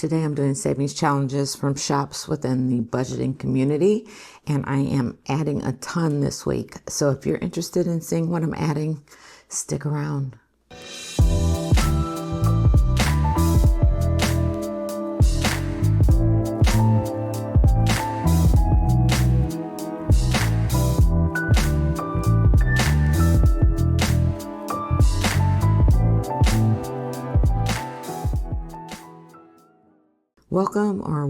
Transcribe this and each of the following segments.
Today I'm doing savings challenges from shops within the budgeting community, and I am adding a ton this week. So if you're interested in seeing what I'm adding, stick around.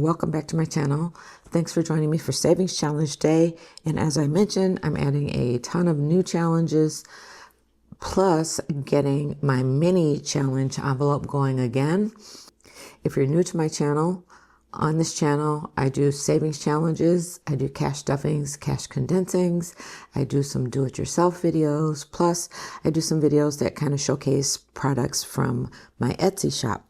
Welcome back to my channel. Thanks for joining me for Savings Challenge Day. And as I mentioned, I'm adding a ton of new challenges, plus getting my mini challenge envelope going again. If you're new to my channel, on this channel, I do savings challenges, I do cash stuffings, cash condensings, I do some do-it-yourself videos, plus I do some videos that kind of showcase products from my Etsy shop.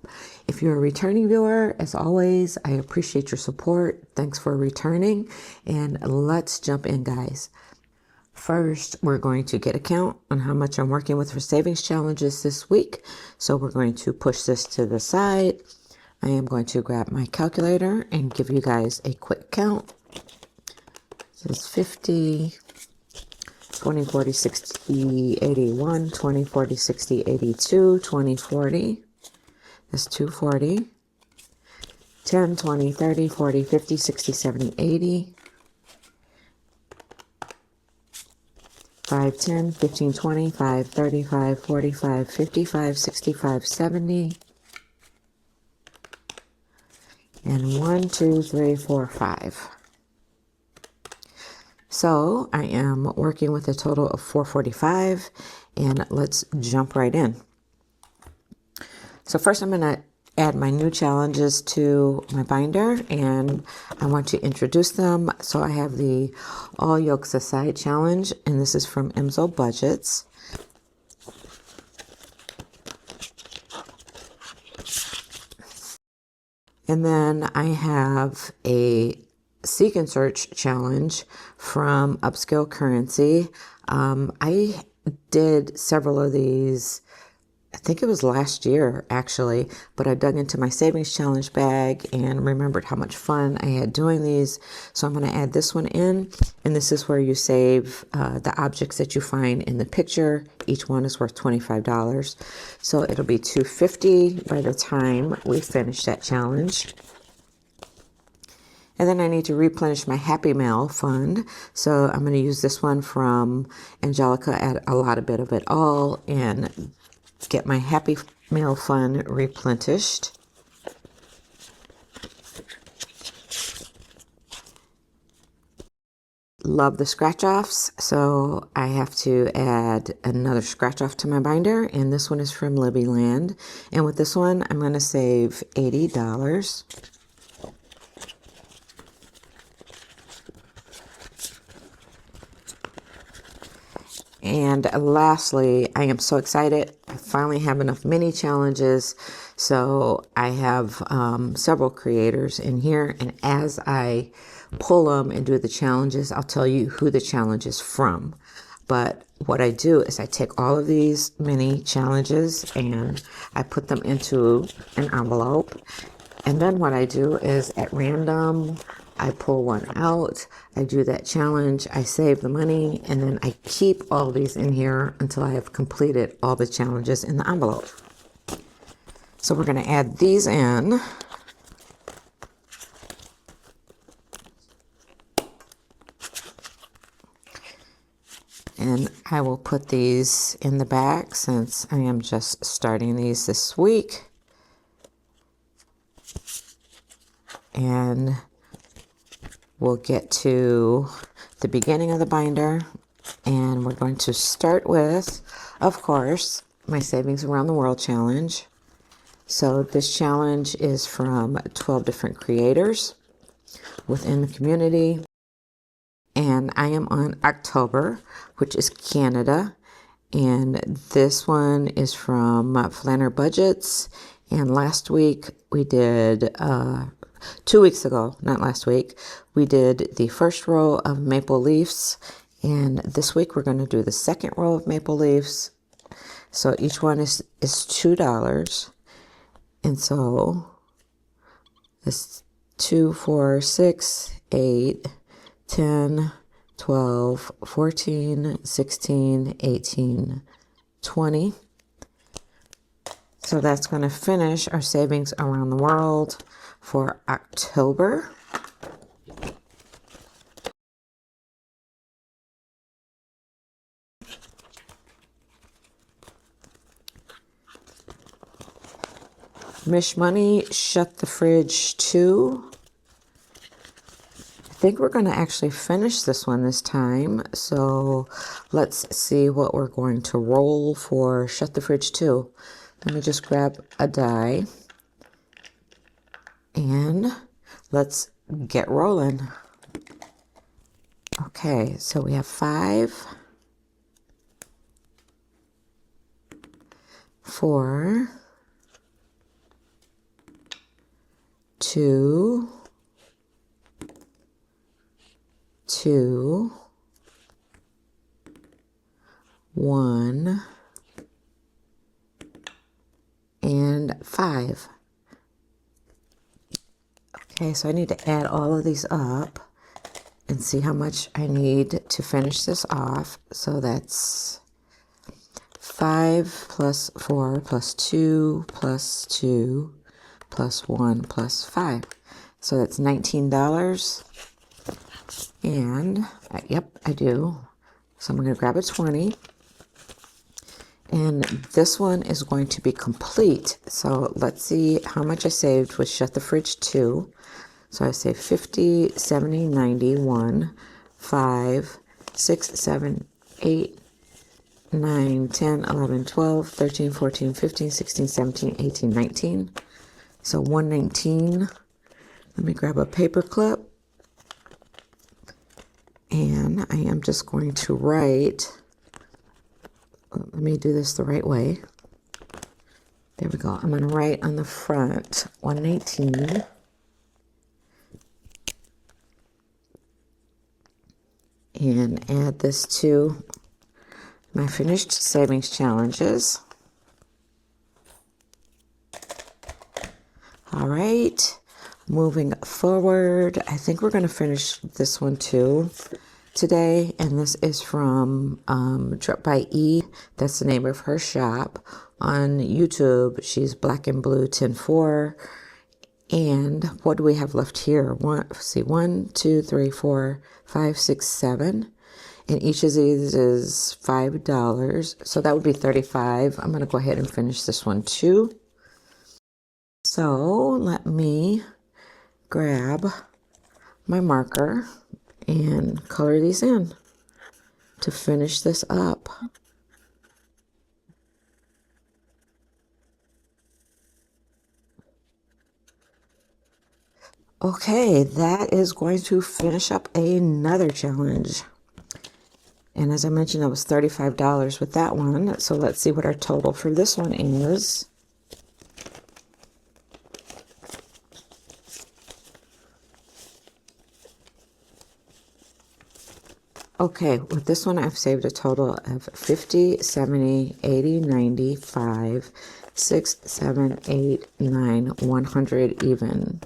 If you're a returning viewer, as always, I appreciate your support. Thanks for returning, and let's jump in, guys. First, we're going to get a count on how much I'm working with for savings challenges this week. So we're going to push this to the side. I am going to grab my calculator and give you guys a quick count. This is 50, 20, 40, 60, 81, 20, 40, 60, 82, 20, 40. That's 240. 10, 20, 30, 40, 50, 60, 70, 80. 5, 10, 15, 20, 5, 35, 45, 55, 65, 70. And 1, 2, 3, 4, 5. So I am working with a total of 445, and let's jump right in. So first I'm going to add my new challenges to my binder, and I want to introduce them. So I have the All Yolks Aside challenge, and this is from Imzo Budgets. And then I have a Seek and Search challenge from Upscale Currency. I did several of these, I think it was last year actually, but I dug into my savings challenge bag and remembered how much fun I had doing these. So I'm going to add this one in, and this is where you save the objects that you find in the picture. Each one is worth $25. So it'll be $250 by the time we finish that challenge. And then I need to replenish my Happy Mail fund. So I'm going to use this one from Angelica at A Lot of Bit of It All and get my Happy Mail fund replenished. Love the scratch offs, so I have to add another scratch off to my binder, and this one is from Libby Land. And with this one, I'm going to save $80. And lastly, I am so excited. I finally have enough mini challenges. So I have several creators in here. And as I pull them and do the challenges, I'll tell you who the challenge is from. But what I do is I take all of these mini challenges and I put them into an envelope. And then what I do is at random, I pull one out, I do that challenge, I save the money, and then I keep all these in here until I have completed all the challenges in the envelope. So we're going to add these in. And I will put these in the back since I am just starting these this week. And we'll get to the beginning of the binder, and we're going to start with, of course, my Savings Around the World challenge. So this challenge is from 12 different creators within the community, and I am on October, which is Canada, and this one is from Flanner Budgets. And last week we did 2 weeks ago, not last week, we did the first row of maple leaves, and this week we're going to do the second row of maple leaves. So each one is $2, and so That's 2, 4, 6, 8, 10, 12, 14, 16, 18, 20. So that's going to finish our savings around the world for October. Mish Money, Shut the Fridge 2. I think we're going to actually finish this one this time. So let's see what we're going to roll for Shut the Fridge 2. Let me just grab a die and let's get rolling. Okay, so we have 5, 4, 2, 2, 1, and 5. Okay, so I need to add all of these up and see how much I need to finish this off. So that's 5 plus 4 plus 2 plus 2 plus 1 plus 5. So that's $19. And, yep, I do. So I'm going to grab a 20. And this one is going to be complete. So let's see how much I saved with Shut the Fridge 2. So I say 50, 70, 90, 1, 5, 6, 7, 8, 9, 10, 11, 12, 13, 14, 15, 16, 17, 18, 19. So 119. Let me grab a paper clip. And I am just going to write, let me do this the right way. There we go. I'm going to write on the front 119. And add this to my finished savings challenges. All right, moving forward, I think we're going to finish this one too today. And this is from Drip by E. That's the name of her shop. On YouTube, she's Black and Blue 104. And what do we have left here? One, 2, 3, 4, 5, 6, 7. And each of these is $5. So that would be $35. I'm going to go ahead and finish this one too. So let me grab my marker and color these in to finish this up. Okay, that is going to finish up another challenge. And as I mentioned, that was $35 with that one. So let's see what our total for this one is. Okay, with this one, I've saved a total of 50, 70, 80, 95, 6, 7, 8, 9, 100 even.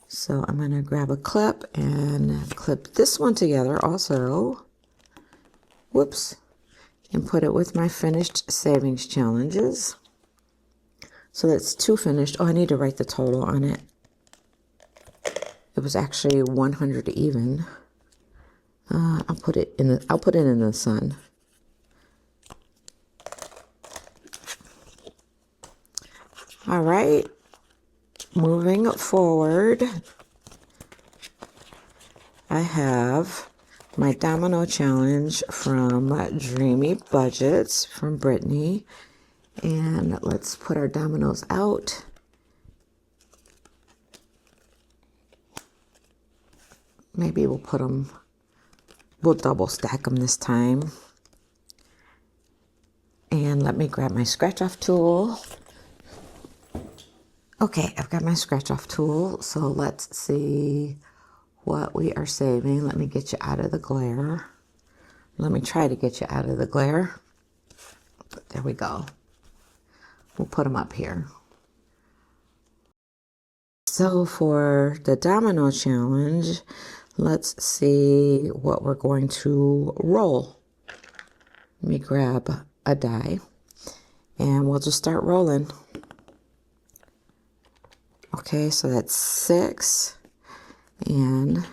So I'm going to grab a clip and clip this one together also. Whoops. And put it with my finished savings challenges. So that's 2 finished. Oh, I need to write the total on it. It was actually 100 even. I'll put it in the sun. All right. Moving forward, I have my domino challenge from Dreamy Budgets from Brittany. And let's put our dominoes out. Maybe we'll double stack them this time. And let me grab my scratch off tool. Okay, I've got my scratch off tool. So let's see what we are saving. Let me get you out of the glare. Let me try to get you out of the glare. There we go. we'll put them up here. So for the domino challenge, let's see what we're going to roll. Let me grab a die and we'll just start rolling. Okay, so that's 6, and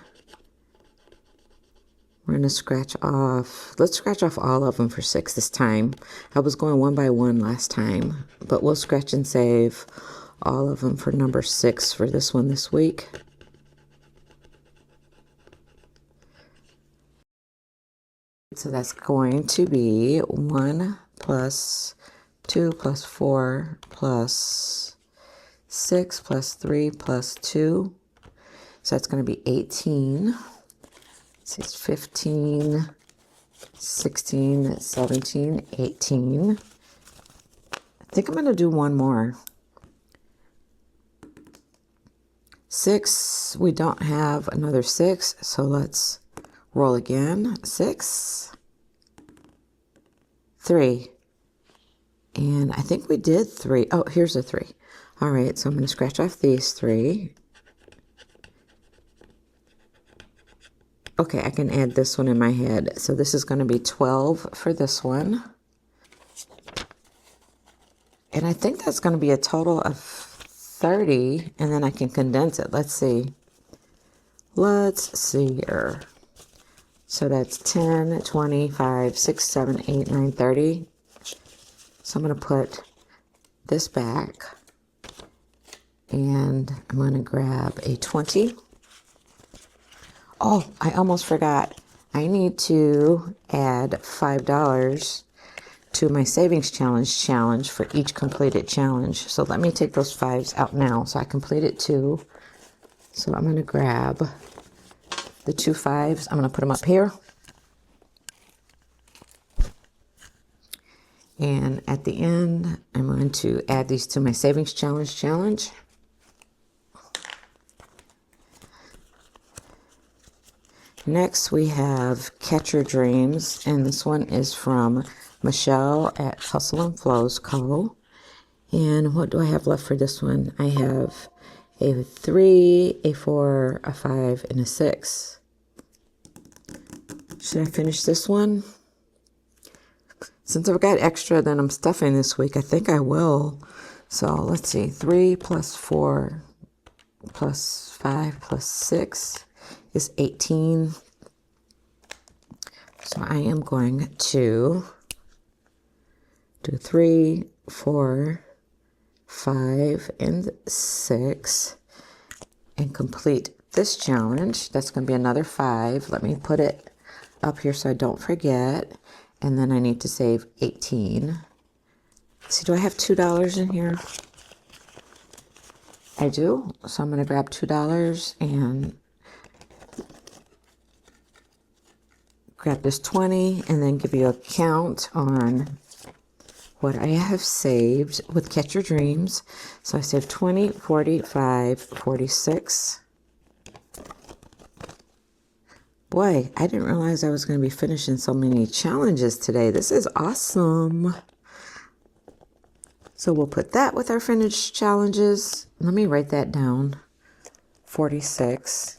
we're going to scratch off, let's scratch off all of them for 6 this time. I was going one by one last time, but we'll scratch and save all of them for number 6 for this one this week. So that's going to be 1 plus 2 plus 4 plus 6 plus 3 plus 2. So that's going to be 18. So it's 15, 16, 17, 18. I think I'm going to do one more. 6, we don't have another 6, so let's roll again. 6, 3, and I think we did 3. Oh, here's a 3. All right, so I'm going to scratch off these 3. Okay, I can add this one in my head. So this is going to be 12 for this one. And I think that's going to be a total of 30, and then I can condense it. Let's see. Let's see here. So that's 10, 25, 6, 7, 8, 9, 30. So I'm going to put this back, and I'm going to grab a 20. Oh, I almost forgot. I need to add $5 to my savings challenge for each completed challenge. So let me take those 5s out now. So I completed 2. So I'm going to grab the 2 5s. I'm going to put them up here. And at the end, I'm going to add these to my savings challenge. Next, we have Catch Your Dreams, and this one is from Michelle at Hustle and Flows Co. And what do I have left for this one? I have a 3, a 4, a 5, and a 6. Should I finish this one? Since I've got extra that I'm stuffing this week, I think I will. So let's see, 3 plus 4 plus 5 plus 6 is 18. So I am going to do 3, 4, 5, and 6 and complete this challenge. That's going to be another 5. Let me put it up here so I don't forget. And then I need to save 18. See, do I have $2 in here? I do. So I'm going to grab $2 and grab this 20 and then give you a count on what I have saved with Catch Your Dreams. So I saved 20, 45, 46. Boy, I didn't realize I was going to be finishing so many challenges today. This is awesome. So we'll put that with our finished challenges. Let me write that down. 46.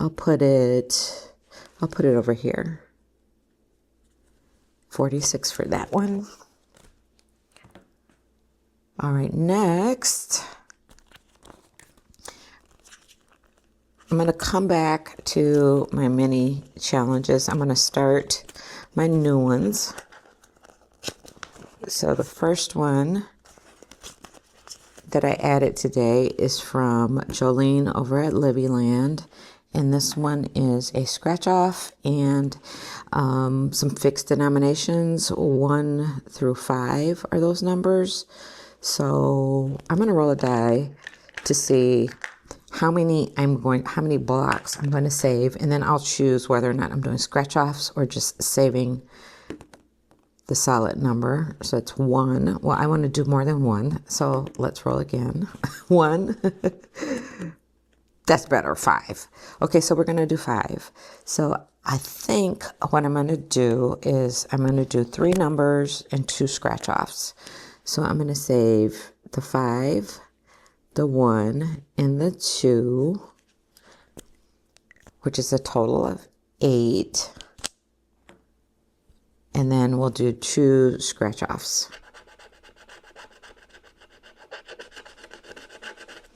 I'll put it over here. 46 for that one. All right, next, I'm going to come back to my mini challenges. I'm going to start my new ones. So the first one that I added today is from Jolene over at Libbyland. And this one is a scratch off and some fixed denominations. 1 through 5 are those numbers. So I'm going to roll a die to see how many blocks I'm going to save, and then I'll choose whether or not I'm doing scratch offs or just saving the solid number. So it's 1. Well, I want to do more than 1, so let's roll again. 1. That's better. 5. Okay, so we're going to do 5. So I think what I'm going to do is I'm going to do 3 numbers and 2 scratch offs. So I'm going to save the 5, the 1, and the 2, which is a total of 8. And then we'll do 2 scratch offs.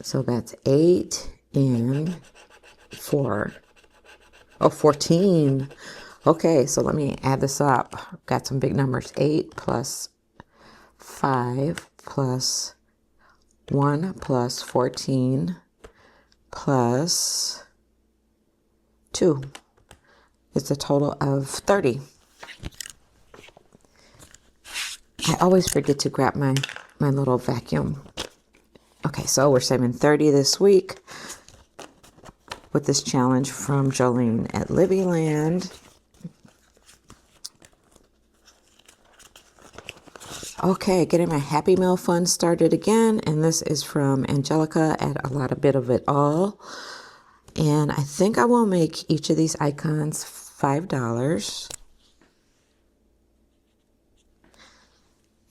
So that's 8 and 4. Oh, 14. Okay, so let me add this up. Got some big numbers. 8 plus 5 plus 1 plus 14 plus 2. It's a total of 30. I always forget to grab my little vacuum. Okay, so we're saving 30 this week with this challenge from Jolene at Libbyland. Okay, getting my Happy Meal fund started again, and this is from Angelica at A Lot of Bit of It All. And I think I will make each of these icons $5.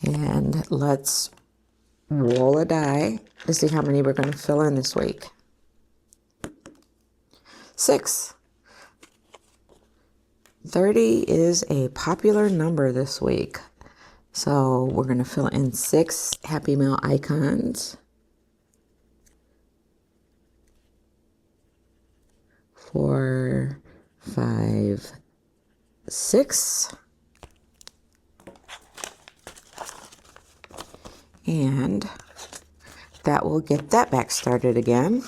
And let's roll a die to see how many we're going to fill in this week. 6. 30 is a popular number this week. So we're going to fill in 6 Happy Meal icons. 4, 5, 6. And that will get that back started again.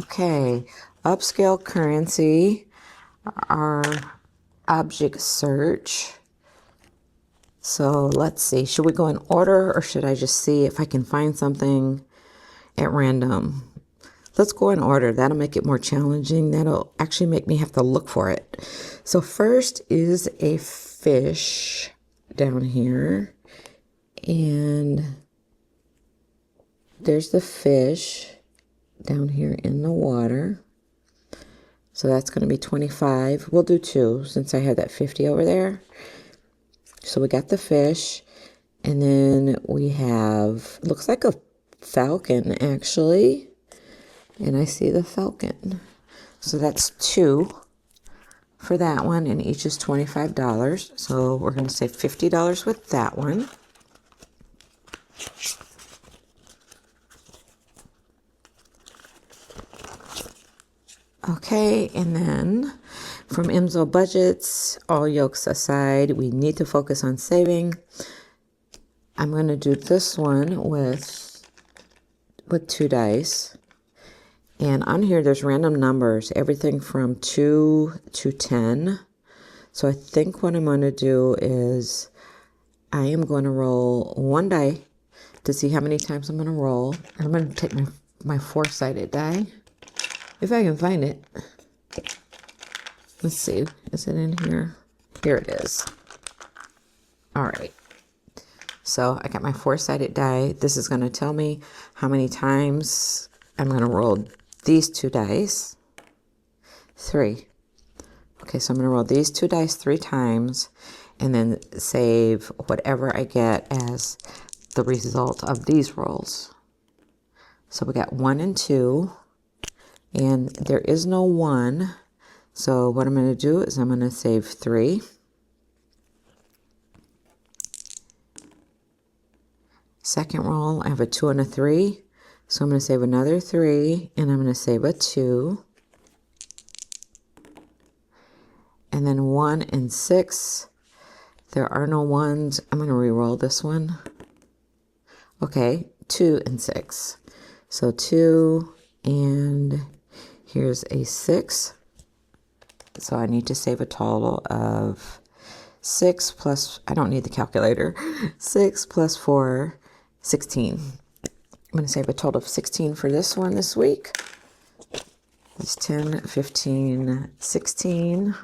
Okay, upscale currency, our object search. So let's see, should we go in order or should I just see if I can find something at random? Let's go in order. That'll make it more challenging. That'll actually make me have to look for it. So first is a fish down here. And there's the fish down here in the water. So that's going to be 25. We'll do 2 since I had that 50 over there. So we got the fish. And then we have, looks like a falcon actually. And I see the falcon. So that's 2 for that one, and each is $25. So we're going to save $50 with that one. Okay, and then from Imzo Budgets, all yolks aside, we need to focus on saving. I'm going to do this one with 2 dice. And on here, there's random numbers, everything from 2 to 10. So I think what I'm going to do is I am going to roll 1 die to see how many times I'm going to roll. I'm going to take my 4-sided die, if I can find it. Let's see. Is it in here? Here it is. All right. So I got my 4-sided die. This is going to tell me how many times I'm going to roll these 2 dice. 3. Okay, so I'm going to roll these 2 dice 3 times and then save whatever I get as the result of these rolls. So we got 1 and 2, and there is no 1. So what I'm going to do is I'm going to save 3. Second roll, I have a 2 and a 3. So I'm going to save another 3, and I'm going to save a 2. And then 1 and 6. There are no 1s. I'm going to re-roll this one. Okay, 2 and 6. So 2, and here's a 6. So I need to save a total of 6 plus, I don't need the calculator, 6 plus 4, 16. I'm going to save a total of 16 for this one this week. It's 10, 15, 16.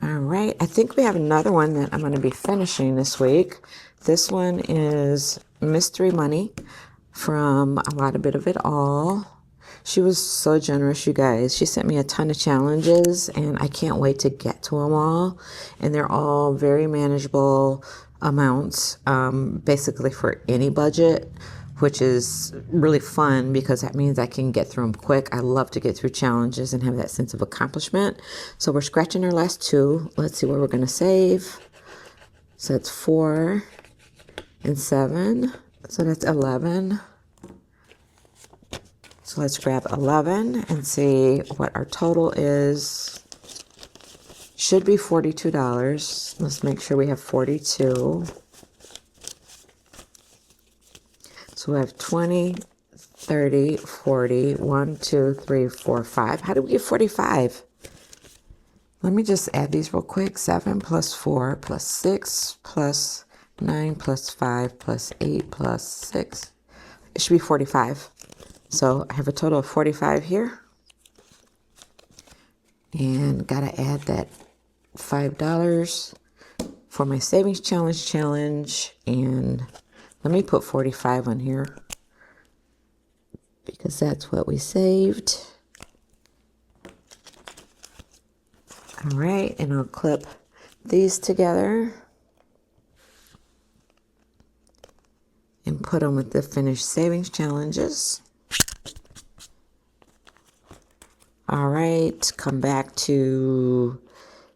All right, I think we have another one that I'm going to be finishing this week. This one is Mystery Money from A Lot of Bit of It All. She was so generous, you guys. She sent me a ton of challenges, and I can't wait to get to them all. And they're all very manageable amounts, basically for any budget, which is really fun because that means I can get through them quick. I love to get through challenges and have that sense of accomplishment. So we're scratching our last two. Let's see where we're going to save. So it's 4 and 7. So that's 11. So let's grab 11 and see what our total is. Should be $42. Let's make sure we have 42. So we have 20, 30, 40, 1, 2, 3, 4, 5. How did we get 45? Let me just add these real quick. 7 plus 4 plus 6 plus 9 plus 5 plus 8 plus 6. It should be 45. So I have a total of 45 here. And got to add that $5 for my savings challenge. And let me put 45 on here because that's what we saved. All right, and I'll clip these together and put them with the finished savings challenges. All right, come back to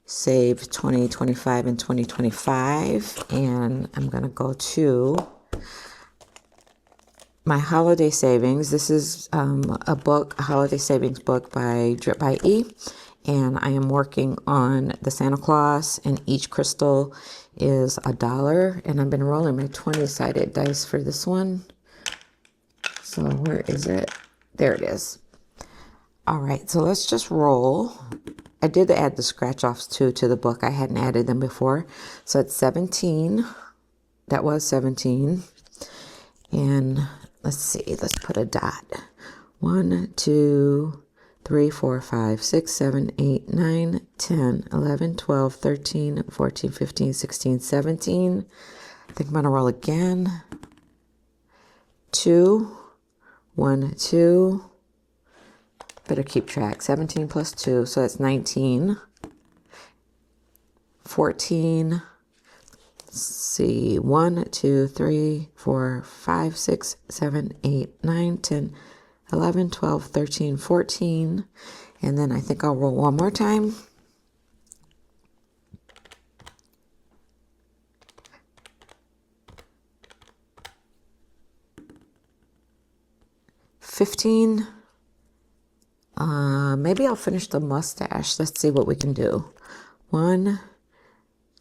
save 2025 and 2025, and I'm going to go to my holiday savings. This is a book, a holiday savings book by Drip by E, and I am working on the Santa Claus, and each crystal is $1, and I've been rolling my 20-sided dice for this one. So where is it? There it is. All right, so let's just roll. I did add the scratch-offs too to the book. I hadn't added them before. So it's 17. That was 17. And let's see, let's put a dot. 1, 2, 3, 4, 5, 6, 7, 8, 9, 10, 11, 12, 13, 14, 15, 16, 17. I think I'm going to roll again. 2, 1, 2. Better keep track. 17 plus 2, so that's 19. 14. Let's see. 1, 2, 3, 4, 5, 6, 7, 8, 9, 10, 11, 12, 13, 14. And then I think I'll roll one more time. 15. Maybe I'll finish the mustache. Let's see what we can do. 1,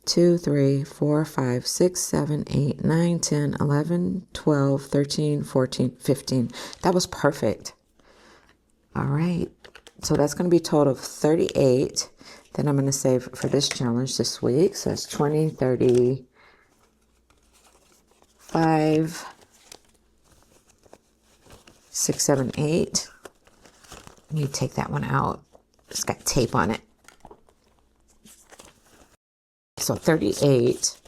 2, 3, 4, 5, 6, 7, 8, 9, 10, 11, 12, 13, 14, 15. That was perfect. All right. So that's going to be a total of 38 that I'm going to save for this challenge this week. So that's 20, 30, 5, 6, 7, 8. Let me take that one out. It's got tape on it. So 38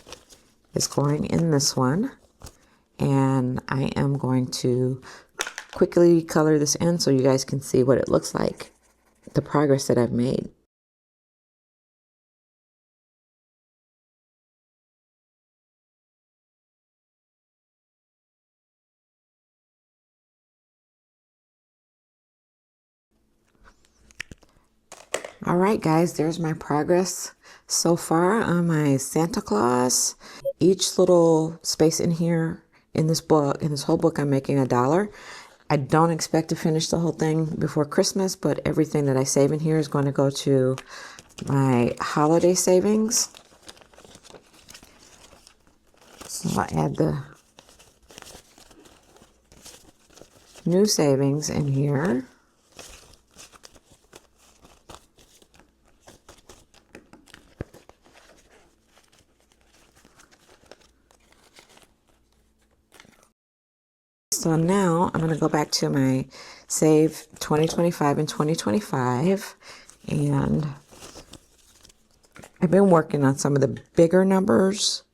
is going in this one. And I am going to quickly color this in so you guys can see what it looks like, the progress that I've made. All right, guys, there's my progress so far on my Santa Claus. Each little space in here in this book, in this whole book, I'm making $1. I don't expect to finish the whole thing before Christmas, but everything that I save in here is going to go to my holiday savings. So I'll add the new savings in here. So now I'm going to go back to my save 2025 and 2025, and I've been working on some of the bigger numbers.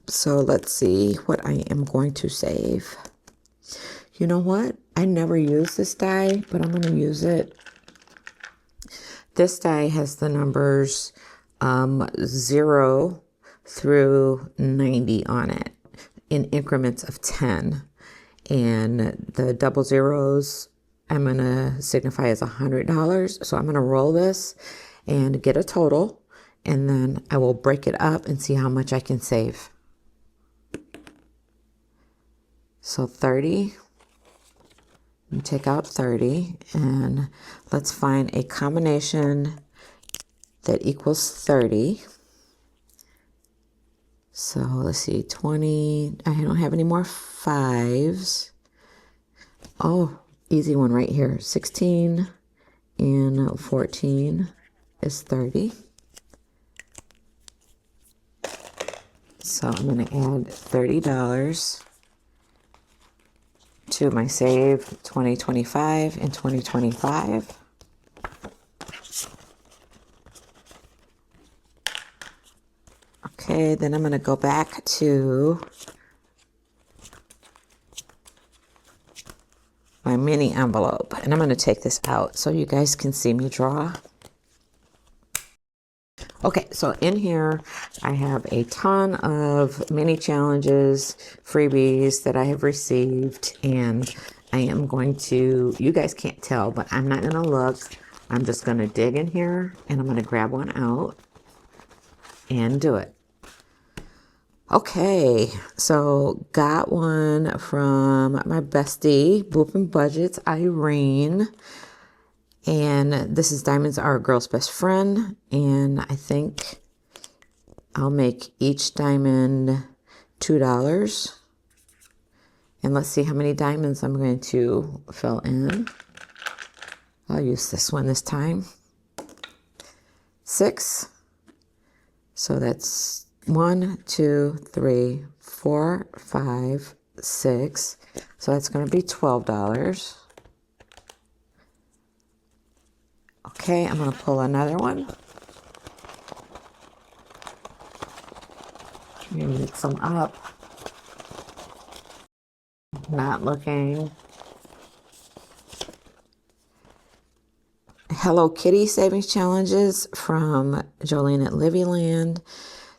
So let's see what I am going to save. You know what? I never use this die, but I'm going to use it. This die has the numbers 0 through 90 on it in increments of 10. And the double zeros I'm going to signify as $100. So I'm going to roll this and get a total. And then I will break it up and see how much I can save. So 30. And take out 30. And let's find a combination that equals 30. So let's see, 20. I don't have any more 5s. Oh, easy one right here. 16 and 14 is 30. So I'm going to add $30 to my save 2025 and 2025. Okay, then I'm going to go back to my mini envelope, and I'm going to take this out so you guys can see me draw. Okay, so in here I have a ton of mini challenges, freebies that I have received, and I am going to, you guys can't tell, but I'm not going to look. I'm just going to dig in here and I'm going to grab one out and do it. Okay, so got one from my bestie, Boopin' Budgets, Irene. And this is Diamonds Are a Girl's Best Friend. And I think I'll make each diamond $2. And let's see how many diamonds I'm going to fill in. I'll use this one this time. 6. So that's 1, 2, 3, 4, 5, 6. So that's going to be $12. Okay, I'm going to pull another one. I'm going to mix them up. Not looking. Hello Kitty Savings Challenges from Jolene at Livyland.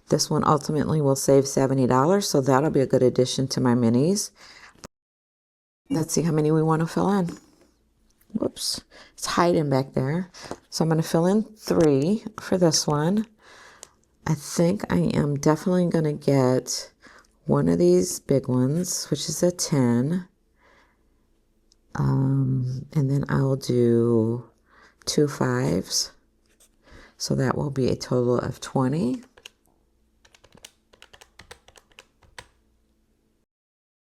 This one ultimately will save $70, so that'll be a good addition to my minis. Let's see how many we want to fill in. Whoops, it's hiding back there. So I'm going to fill in 3 for this one. I think I am definitely going to get one of these big ones, which is a 10. And then I'll do 2 5s. So that will be a total of 20.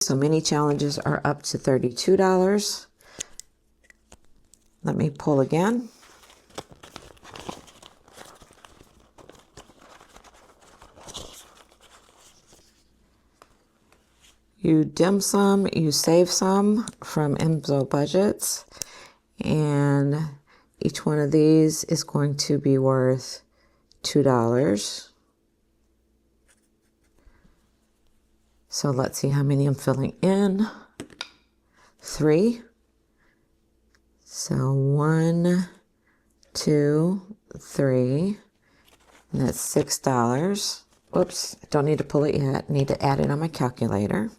So mini challenges are up to $32. Let me pull again. You dim some, you save some from Emzo Budgets, and each one of these is going to be worth $2. So let's see how many I'm filling in. 3. So 1, 2, 3, and that's $6. Whoops, don't need to pull it yet. Need to add it on my calculator.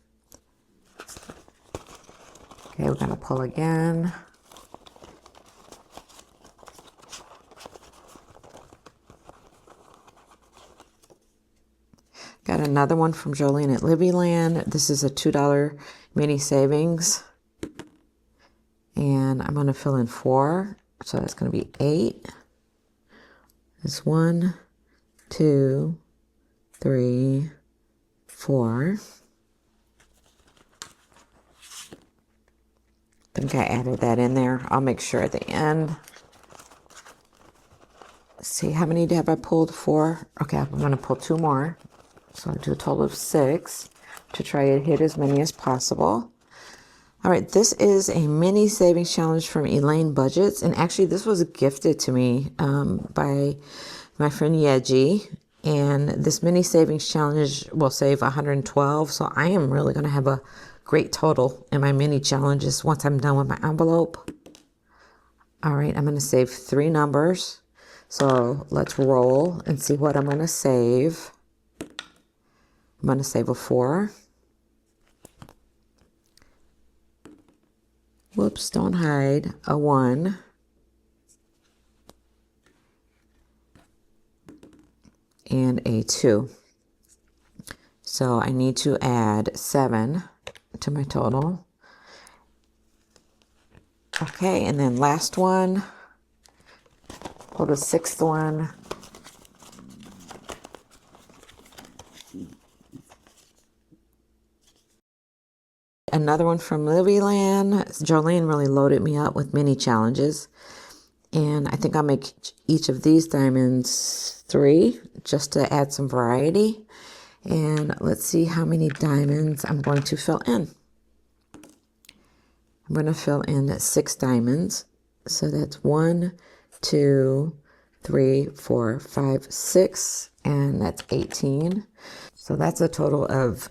Okay, we're going to pull again. Got another one from Jolene at Livyland. This is a $2 mini savings. And I'm going to fill in 4. So that's going to be 8. It's 1, 2, 3, 4. I think I added that in there. I'll make sure at the end. Let's see, how many have I pulled? 4. Okay, I'm going to pull 2 more. So I'll do a total of 6 to try to hit as many as possible. All right, this is a mini savings challenge from Elaine Budgets. And actually, this was gifted to me by my friend Yeji. And this mini savings challenge will save 112. So I am really going to have a great total in my mini challenges once I'm done with my envelope. All right, I'm going to save 3 numbers. So let's roll and see what I'm going to save. I'm going to save a 4. Whoops, don't hide. A 1. And a 2. So I need to add 7 to my total. Okay, and then last one, pull the 6th one. Another one from Livyland. Jolene really loaded me up with mini challenges. And I think I'll make each of these diamonds 3 just to add some variety. And let's see how many diamonds I'm going to fill in. I'm going to fill in 6 diamonds. So that's 1, 2, 3, 4, 5, 6, and that's 18. So that's a total of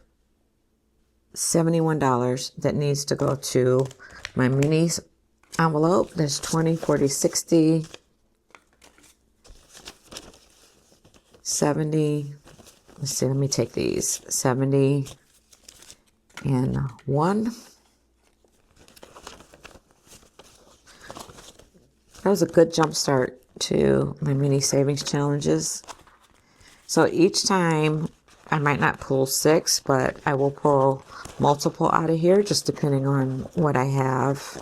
$71 that needs to go to my minis envelope. There's 20, 40, 60, 70. Let's see, let me take these. 70 and 1. That was a good jump start to my mini savings challenges. So each time I might not pull 6, but I will pull multiple out of here, just depending on what I have.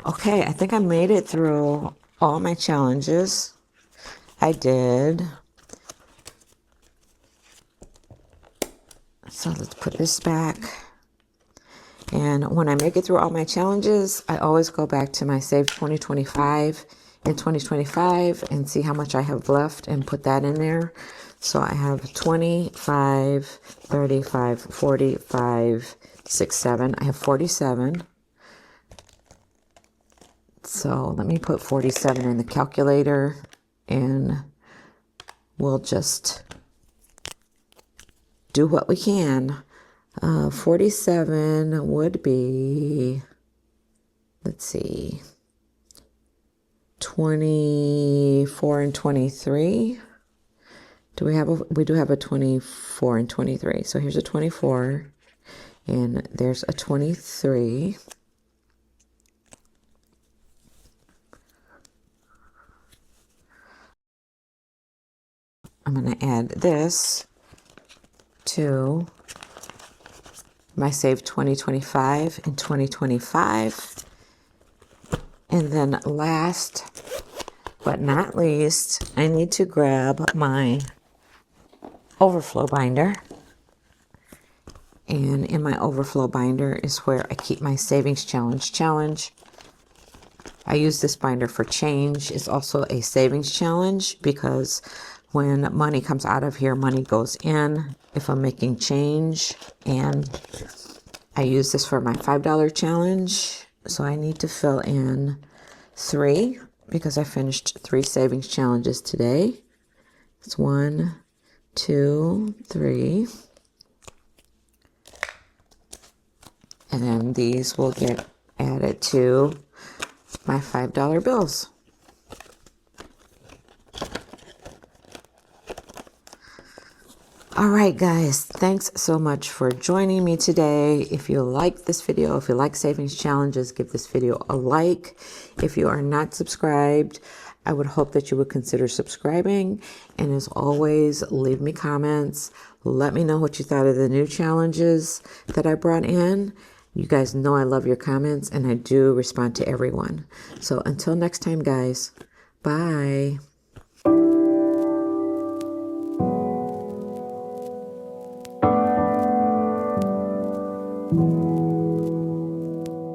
Okay, I think I made it through all my challenges. I did. So let's put this back. And when I make it through all my challenges, I always go back to my Save 2025 and 2025 and see how much I have left and put that in there. So I have 25, 35, 45, 6, 7. I have 47. So let me put 47 in the calculator and we'll just do what we can. 47 would be, let's see, 24 and 23. We do have a 24 and 23. So here's a 24 and there's a 23. I'm going to add this to my Save 2025 and 2025. And then last but not least, I need to grab my overflow binder. And in my overflow binder is where I keep my savings challenge. I use this binder for change. It's also a savings challenge because when money comes out of here, money goes in if I'm making change. And I use this for my $5 challenge. So I need to fill in 3 because I finished 3 savings challenges today. It's 1, 2, 3. And then these will get added to my $5 bills. All right, guys, thanks so much for joining me today. If you like this video, if you like savings challenges, give this video a like. If you are not subscribed, I would hope that you would consider subscribing. And as always, leave me comments. Let me know what you thought of the new challenges that I brought in. You guys know I love your comments and I do respond to everyone. So until next time, guys, bye.